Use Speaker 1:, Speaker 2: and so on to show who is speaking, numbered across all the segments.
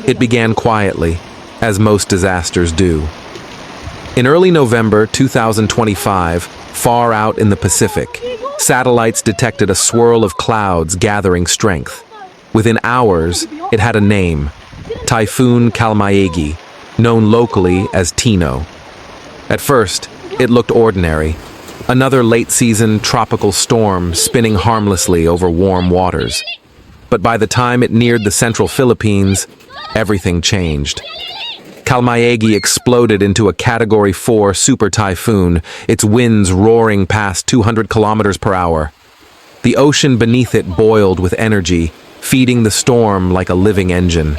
Speaker 1: It began quietly, as most disasters do. In early November 2025, far out in the Pacific, satellites detected a swirl of clouds gathering strength. Within hours, it had a name, Typhoon Kalmaegi, known locally as Tino. At first, it looked ordinary, another late-season tropical storm spinning harmlessly over warm waters. But by the time it neared the central Philippines, everything changed. Kalmaegi exploded into a Category 4 super typhoon, its winds roaring past 200 kilometers per hour. The ocean beneath it boiled with energy, feeding the storm like a living engine.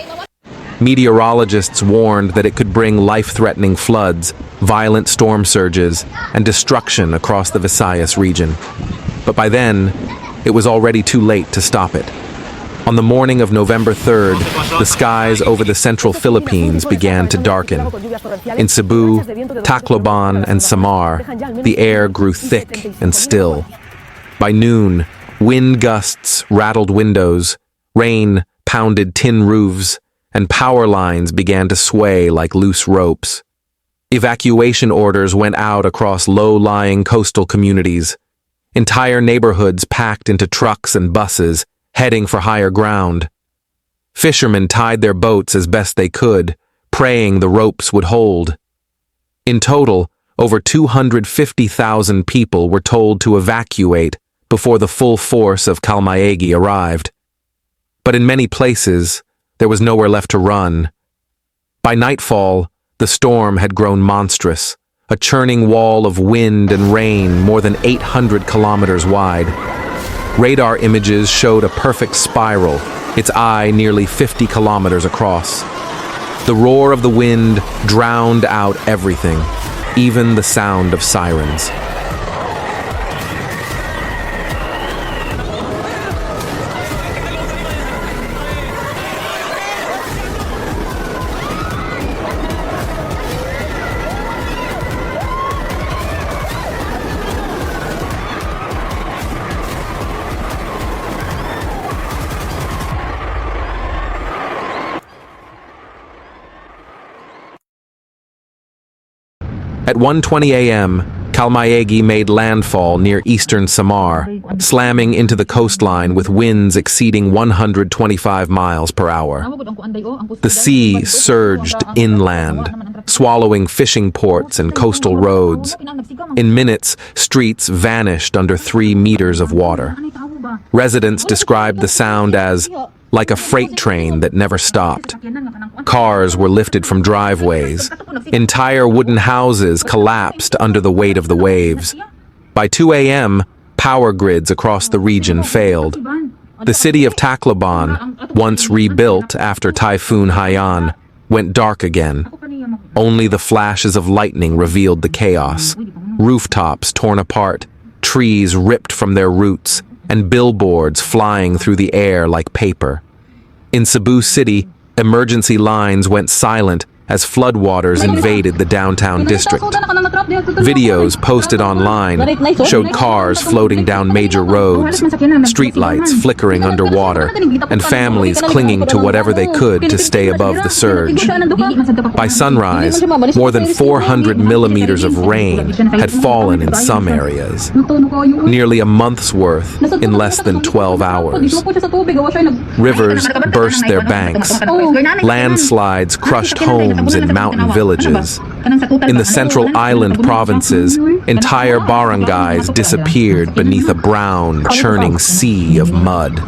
Speaker 1: Meteorologists warned that it could bring life-threatening floods, violent storm surges, and destruction across the Visayas region. But by then, it was already too late to stop it. On the morning of November 3rd, the skies over the central Philippines began to darken. In Cebu, Tacloban, and Samar, the air grew thick and still. By noon, wind gusts rattled windows, rain pounded tin roofs, and power lines began to sway like loose ropes. Evacuation orders went out across low-lying coastal communities. Entire neighborhoods packed into trucks and buses, heading for higher ground. Fishermen tied their boats as best they could, praying the ropes would hold. In total, over 250,000 people were told to evacuate before the full force of Kalmaegi arrived. But in many places, there was nowhere left to run. By nightfall, the storm had grown monstrous, a churning wall of wind and rain more than 800 kilometers wide. Radar images showed a perfect spiral, its eye nearly 50 kilometers across. The roar of the wind drowned out everything, even the sound of sirens. At 1:20 a.m., Kalmaegi made landfall near eastern Samar, slamming into the coastline with winds exceeding 125 miles per hour. The sea surged inland, swallowing fishing ports and coastal roads. In minutes, streets vanished under 3 meters of water. Residents described the sound as like a freight train that never stopped. Cars were lifted from driveways. Entire wooden houses collapsed under the weight of the waves. By 2 a.m., power grids across the region failed. The city of Tacloban, once rebuilt after Typhoon Haiyan, went dark again. Only the flashes of lightning revealed the chaos. Rooftops torn apart, trees ripped from their roots, and billboards flying through the air like paper. In Cebu City, emergency lines went silent as floodwaters invaded the downtown district. Videos posted online showed cars floating down major roads, streetlights flickering underwater, and families clinging to whatever they could to stay above the surge. By sunrise, more than 400 millimeters of rain had fallen in some areas, nearly a month's worth in less than 12 hours. Rivers burst their banks. Landslides crushed homes in mountain villages. In the central island provinces, entire barangays disappeared beneath a brown, churning sea of mud.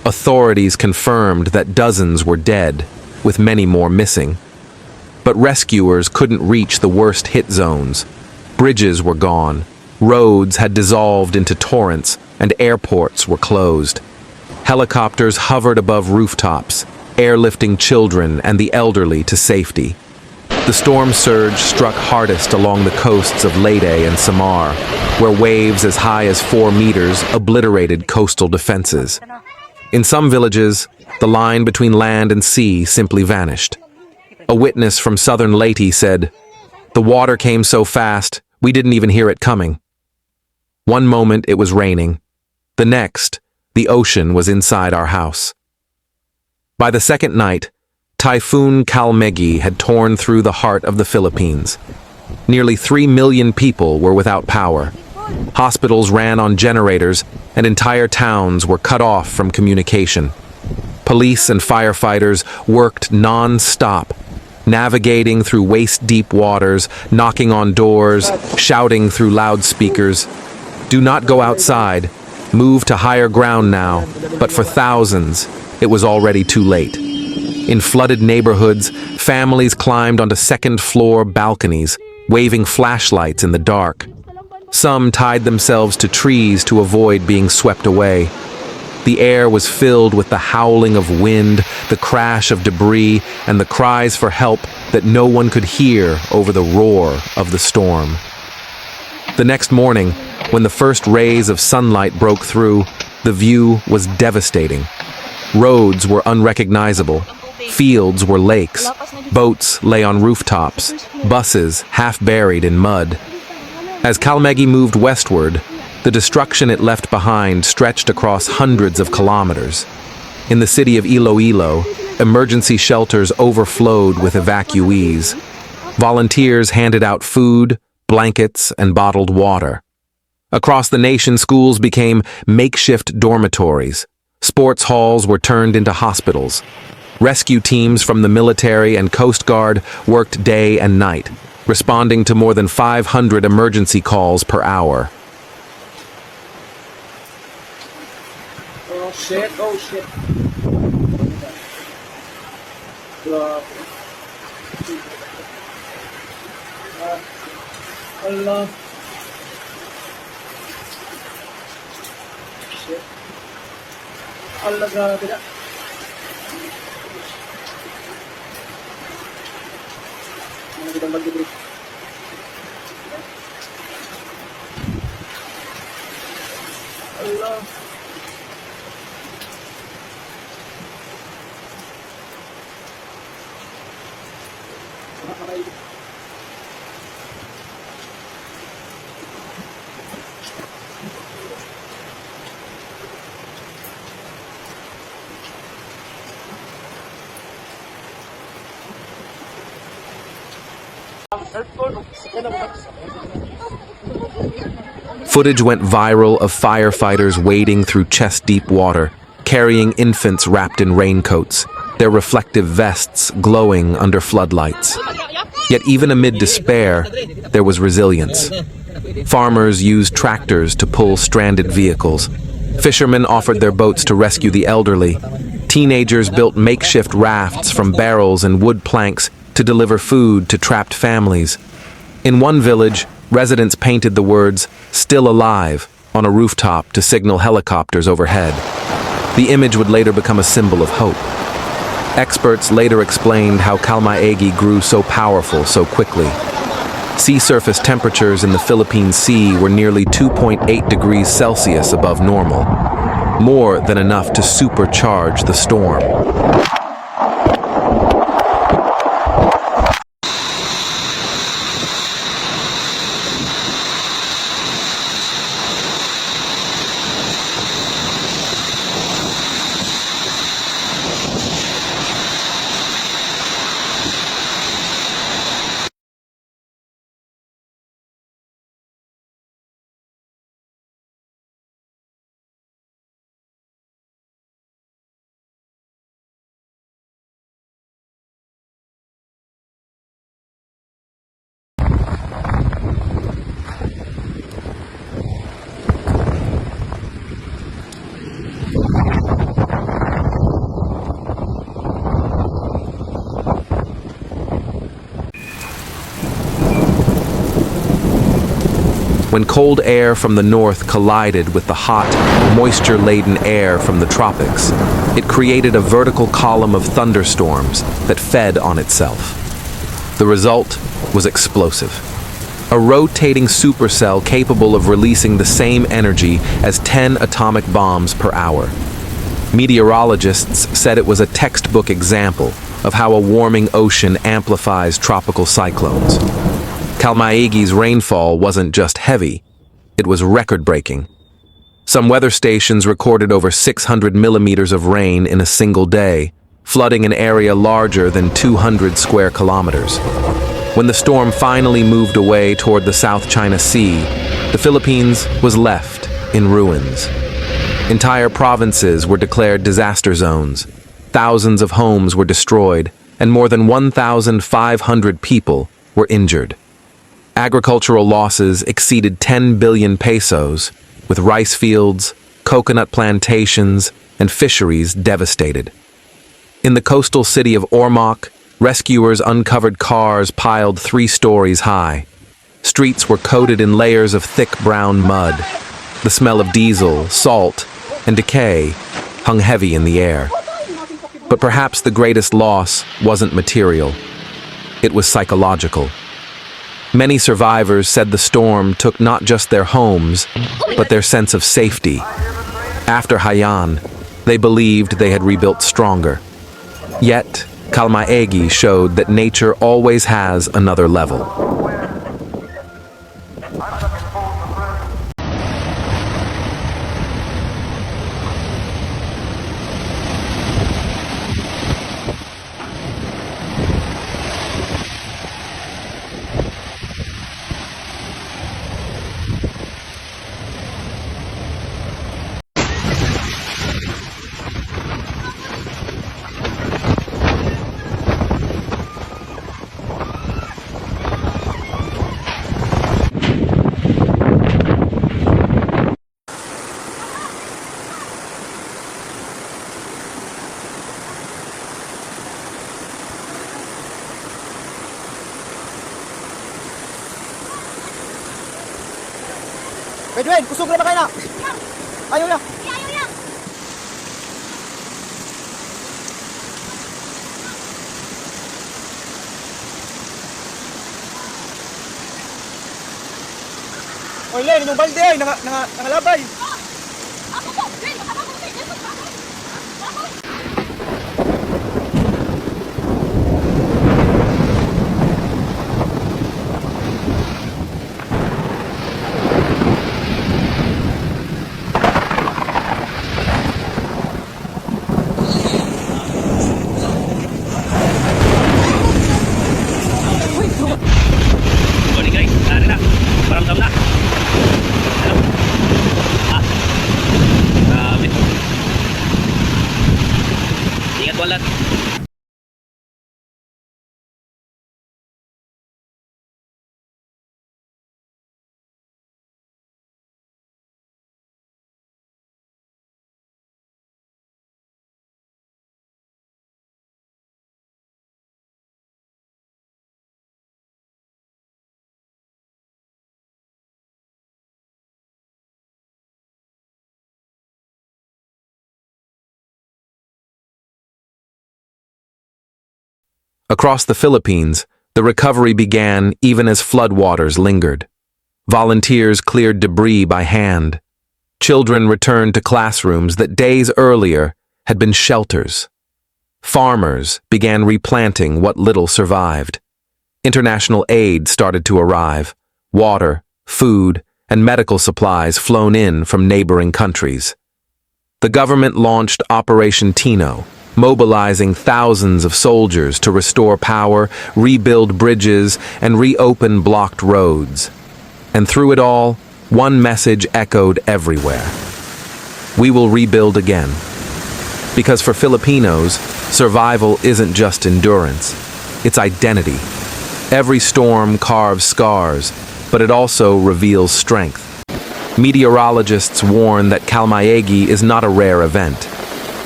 Speaker 1: Authorities confirmed that dozens were dead, with many more missing. But rescuers couldn't reach the worst hit zones. Bridges were gone, roads had dissolved into torrents, and airports were closed. Helicopters hovered above rooftops, airlifting children and the elderly to safety. The storm surge struck hardest along the coasts of Leyte and Samar, where waves as high as 4 meters obliterated coastal defenses. In some villages, the line between land and sea simply vanished. A witness from southern Leyte said, "The water came so fast, we didn't even hear it coming." One moment it was raining. The next, the ocean was inside our house. By the second night, Typhoon Kalmaegi had torn through the heart of the Philippines. Nearly 3 million people were without power. Hospitals ran on generators, and entire towns were cut off from communication. Police and firefighters worked non-stop, navigating through waist-deep waters, knocking on doors, shouting through loudspeakers. "Do not go outside. Move to higher ground now." But for thousands, it was already too late. In flooded neighborhoods, families climbed onto second-floor balconies, waving flashlights in the dark. Some tied themselves to trees to avoid being swept away. The air was filled with the howling of wind, the crash of debris, and the cries for help that no one could hear over the roar of the storm. The next morning, when the first rays of sunlight broke through, the view was devastating. Roads were unrecognizable. Fields were lakes. Boats lay on rooftops. Buses half buried in mud. As Kalmaegi moved westward, the destruction it left behind stretched across hundreds of kilometers. In the city of Iloilo, emergency shelters overflowed with evacuees. Volunteers handed out food, blankets, and bottled water. Across the nation, schools became makeshift dormitories. Sports halls were turned into hospitals. Rescue teams from the military and Coast Guard worked day and night, responding to more than 500 emergency calls per hour.
Speaker 2: Oh shit, oh shit. Allah. Shit. Allah, grabe na. Ano kitang mag-debris? Allah.
Speaker 1: Footage went viral of firefighters wading through chest-deep water, carrying infants wrapped in raincoats, their reflective vests glowing under floodlights. Yet even amid despair, there was resilience. Farmers used tractors to pull stranded vehicles. Fishermen offered their boats to rescue the elderly. Teenagers built makeshift rafts from barrels and wood planks to deliver food to trapped families. In one village, residents painted the words, "Still alive," on a rooftop to signal helicopters overhead. The image would later become a symbol of hope. Experts later explained how Kalmaegi grew so powerful so quickly. Sea surface temperatures in the Philippine Sea were nearly 2.8 degrees Celsius above normal, more than enough to supercharge the storm. When cold air from the north collided with the hot, moisture-laden air from the tropics, it created a vertical column of thunderstorms that fed on itself. The result was explosive. A rotating supercell capable of releasing the same energy as 10 atomic bombs per hour. Meteorologists said it was a textbook example of how a warming ocean amplifies tropical cyclones. Kalmaegi's rainfall wasn't just heavy, it was record-breaking. Some weather stations recorded over 600 millimeters of rain in a single day, flooding an area larger than 200 square kilometers. When the storm finally moved away toward the South China Sea, the Philippines was left in ruins. Entire provinces were declared disaster zones. Thousands of homes were destroyed, and more than 1,500 people were injured. Agricultural losses exceeded 10 billion pesos, with rice fields, coconut plantations, and fisheries devastated. In the coastal city of Ormoc, rescuers uncovered cars piled 3 stories high. Streets were coated in layers of thick brown mud. The smell of diesel, salt, and decay hung heavy in the air. But perhaps the greatest loss wasn't material. It was psychological. Many survivors said the storm took not just their homes, but their sense of safety. After Haiyan, they believed they had rebuilt stronger. Yet, Kalmaegi showed that nature always has another level.
Speaker 2: Wait, kusog na ba kayo na? Ayaw na. Oy, Len, yung balde ay nangalabay.
Speaker 3: Ako po, Len, makakabot tayo.
Speaker 1: Across the Philippines, the recovery began even as floodwaters lingered. Volunteers cleared debris by hand. Children returned to classrooms that days earlier had been shelters. Farmers began replanting what little survived. International aid started to arrive. Water, food, and medical supplies flown in from neighboring countries. The government launched Operation Tino, mobilizing thousands of soldiers to restore power, rebuild bridges, and reopen blocked roads. And through it all, one message echoed everywhere. We will rebuild again. Because for Filipinos, survival isn't just endurance, it's identity. Every storm carves scars, but it also reveals strength. Meteorologists warn that Kalmaegi is not a rare event.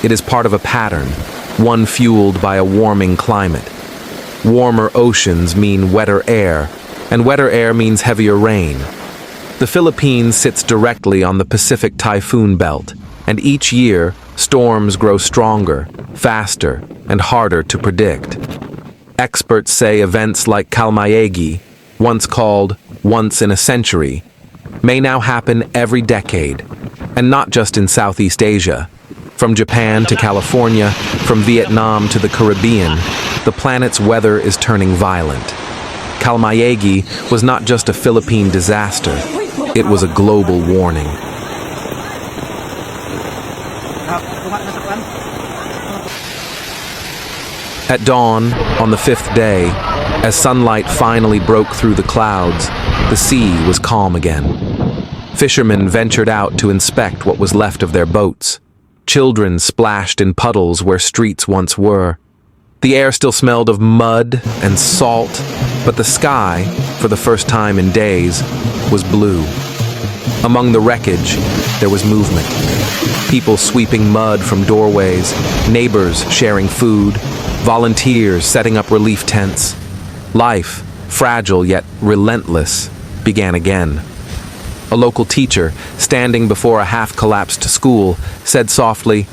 Speaker 1: It is part of a pattern, one fueled by a warming climate. Warmer oceans mean wetter air, and wetter air means heavier rain. The Philippines sits directly on the Pacific typhoon belt, and each year, storms grow stronger, faster, and harder to predict. Experts say events like Kalmaegi, once called once in a century, may now happen every decade, and not just in Southeast Asia. From Japan to California, from Vietnam to the Caribbean, the planet's weather is turning violent. Kalmaegi was not just a Philippine disaster, it was a global warning. At dawn, on the fifth day, as sunlight finally broke through the clouds, the sea was calm again. Fishermen ventured out to inspect what was left of their boats. Children splashed in puddles where streets once were. The air still smelled of mud and salt, but the sky, for the first time in days, was blue. Among the wreckage, there was movement. People sweeping mud from doorways, neighbors sharing food, volunteers setting up relief tents. Life, fragile yet relentless, began again. A local teacher, standing before a half-collapsed school, said softly,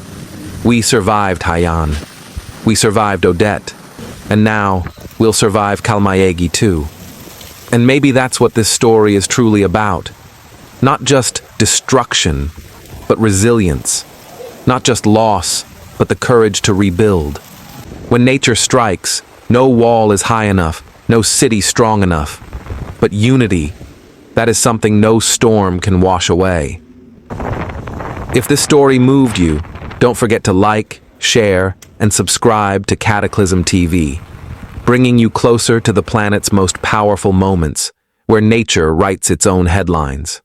Speaker 1: "We survived Haiyan. We survived Odette. And now, we'll survive Kalmaegi too." And maybe that's what this story is truly about. Not just destruction, but resilience. Not just loss, but the courage to rebuild. When nature strikes, no wall is high enough, no city strong enough. But unity, that is something no storm can wash away. If this story moved you, don't forget to like, share, and subscribe to Cataclysm TV, bringing you closer to the planet's most powerful moments, where nature writes its own headlines.